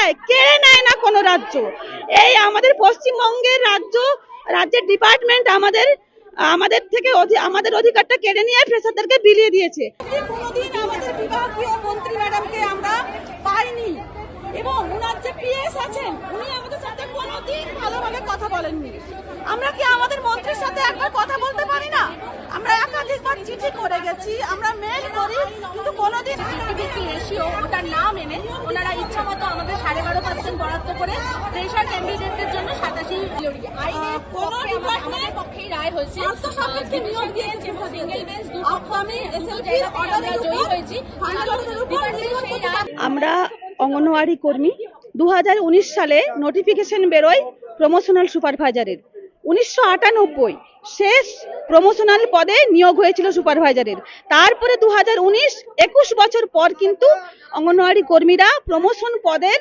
দেয়, কেড়ে নেয় না কোনো রাজ্য। এই আমাদের পশ্চিমবঙ্গের রাজ্যের ডিপার্টমেন্ট আমাদের থেকে আমাদের অধিকারটা কেড়ে নিয়ে ফ্রেশারদেরকে বিলিয়ে দিয়েছে। কোনোদিন আমাদের বিভাগীয় মন্ত্রী ম্যাডামকে আমরা পাইনি, এবং ওনার যে পিএস আছেন উনি আমাদের সাথে কোনোদিন ভালোভাবে কথা বলেননি। আমরা কি আমাদের মন্ত্রীর সাথে একবার কথা বলতে পারি না? আমরা একাধিকবার চিঠি করে গেছি, আমরা মেল করি, কিন্তু কোনোদিন রেশিও ওটা না মেনে ওনারা ইচ্ছা মতো আমাদের 12.5% বরাদ্দ করে ফ্রেশার ক্যান্ডিডেটদের জন্য 87 আইনের কোনো ডিপার্টমেন্টের পক্ষেই রায় হয়েছে। আন্তঃসাক্ষীকে নিয়োগ দিয়েছে সিঙ্গেল বেঞ্চ আমি এসএলপির অর্ডারে জয়ী হয়েছি। আমরা অঙ্গনওয়াড়ি কর্মী। 2019 সালে নোটিফিকেশন বেরোয় প্রমোশনাল সুপারভাইজারের। 1998 শেষ প্রমোশনাল পদে নিয়োগ হয়েছিল সুপারভাইজারের। তারপরে 2019-21 বছর পর কিন্তু অঙ্গনওয়াড়ি কর্মীরা প্রমোশন পদের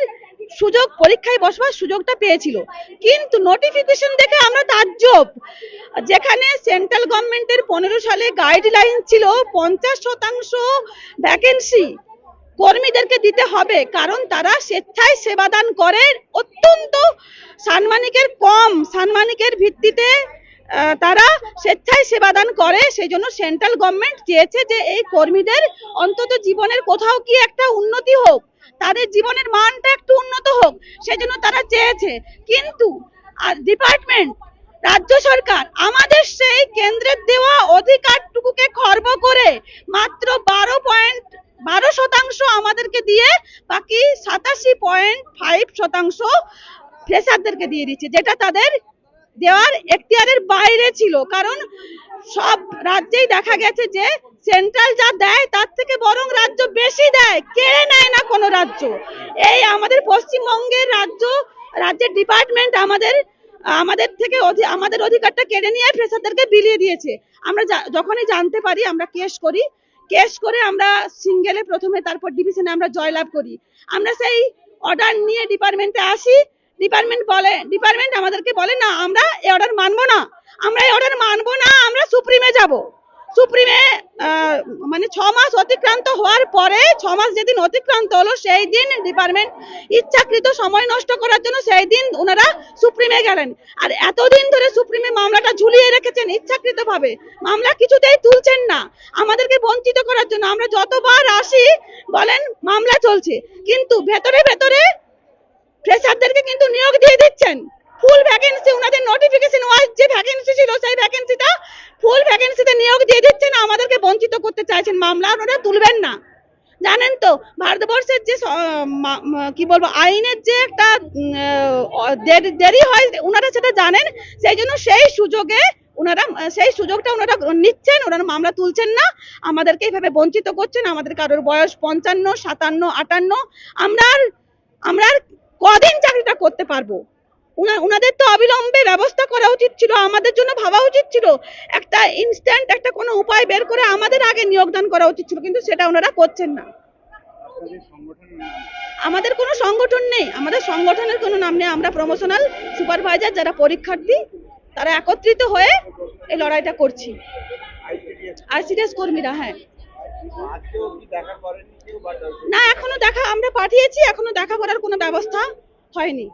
সুযোগ, পরীক্ষায় বসবার সুযোগটা পেয়েছিল। কিন্তু নোটিফিকেশন দেখে আমরা তাজ্জব, যেখানে সেন্ট্রাল গভর্নমেন্টের 15 সালে গাইডলাইন ছিল 50% ভ্যাকেন্সি কর্মীদেরকে দিতে হবে, কারণ তারা স্বেচ্ছায় সেবাদান করে। অত্যন্ত সাম্মানিকের ভিত্তিতে তারা স্বেচ্ছায় সেবাদান করে। সেই জন্য সেন্ট্রাল গভর্নমেন্ট চেয়েছে যে এই কর্মীদের অন্তত জীবনের কোথাও কি একটা উন্নতি হোক, তাদের জীবনের মানটা একটু উন্নত হোক, সেজন্য তারা চেয়েছে। কিন্তু ডিপার্টমেন্ট, রাজ্য সরকার আমাদের সেই কেন্দ্রের দেওয়া অধিকারটুকুকে খর্ব করে মাত্র 12% আমাদেরকে দিয়ে বাকি 87.5% ফ্রেশারদেরকে দিয়ে দিচ্ছে, যেটা তাদের দেওয়ার এখতিয়ারের বাইরে ছিল। কারণ সব রাজ্যেই দেখা গেছে যে সেন্ট্রাল যা দেয় তার থেকে বরং রাজ্য বেশি দেয়, কেড়ে নেয় না কোনো রাজ্য। এই আমাদের পশ্চিমবঙ্গের রাজ্যের ডিপার্টমেন্ট আমাদের থেকে আমাদের অধিকারটা কেড়ে নিয়ে ফ্রেশারদেরকে বিলিয়ে দিয়েছে। আমরা যখনই জানতে পারি আমরা কেস করে আমরা সিঙ্গেলে প্রথমে, তারপর ডিভিশনে আমরা জয়লাভ করি। আমরা সেই অর্ডার নিয়ে ডিপার্টমেন্টে আসি। ডিপার্টমেন্ট আমাদেরকে বলে না, আমরা এই অর্ডার মানবো না, আমরা সুপ্রিমে যাব। সুপ্রিমে মানে 6 মাস অতিক্রান্ত হওয়ার পরে, 6 মাস যেদিন অতিক্রান্ত হলো সেই দিন ডিপার্টমেন্ট ইচ্ছাকৃত সময় নষ্ট করার জন্য সেই দিন ওনারা সুপ্রিমে গেলেন। আর এতদিন ধরে সুপ্রিমে মামলাটা ঝুলিয়ে রেখেছেন ইচ্ছাকৃত ভাবে, মামলা কিছুতেই তুলছেন না আমাদেরকে বঞ্চিত করার জন্য। আমরা যতবার আসি বলেন মামলা চলছে, কিন্তু ভেতরে ফ্রেশারদেরকে কিন্তু নিয়োগ দিয়ে দিচ্ছেন। ফুল ভ্যাকেন্সি, ওনাদের নোটিফিকেশন ওয়াইজ যে ভ্যাকেন্সি ছিল সেই ভ্যাকেন্সিটা ফুল ভ্যাকেন্সিতে নিয়োগ দিয়ে দিচ্ছেন, আমাদেরকে বঞ্চিত করতে চাইছেন। মামলা ওনারা তুলবেন না। জানেন তো ভারতবর্ষের যে কি বলবো আইনের যে একটা দেরি হয়, ওনারা সেটা জানেন। সেই জন্য সেই সুযোগটা ওনারা নিচ্ছেন, ওনারা মামলা তুলছেন না, আমাদেরকে এইভাবে বঞ্চিত করছেন। আমাদের কারোর বয়স 55, 57, 58, আমরা আর কদিন চাকরিটা করতে পারবো? ওনাদের তো অবিলম্বে ব্যবস্থা করা উচিত ছিল, আমাদের জন্য ভাবা উচিত ছিল, একটা ইনস্ট্যান্ট একটা কোনো উপায় বের করে আমাদের আগে নিয়োগদান করা উচিত ছিল, কিন্তু সেটা ওনারা করছেন না। আমাদের কোনো সংগঠন নেই, আমাদের সংগঠনের কোনো নাম নেই। আমরা প্রমোশনাল সুপারভাইজার যারা পরীক্ষার্থী, তারা একত্রিত হয়ে এই লড়াইটা করছি। আইসিডিএস কর্মীরা। হ্যাঁ, না এখনো আমরা পাঠিয়েছি, এখনো দেখা করার কোনো ব্যবস্থা হয়নি।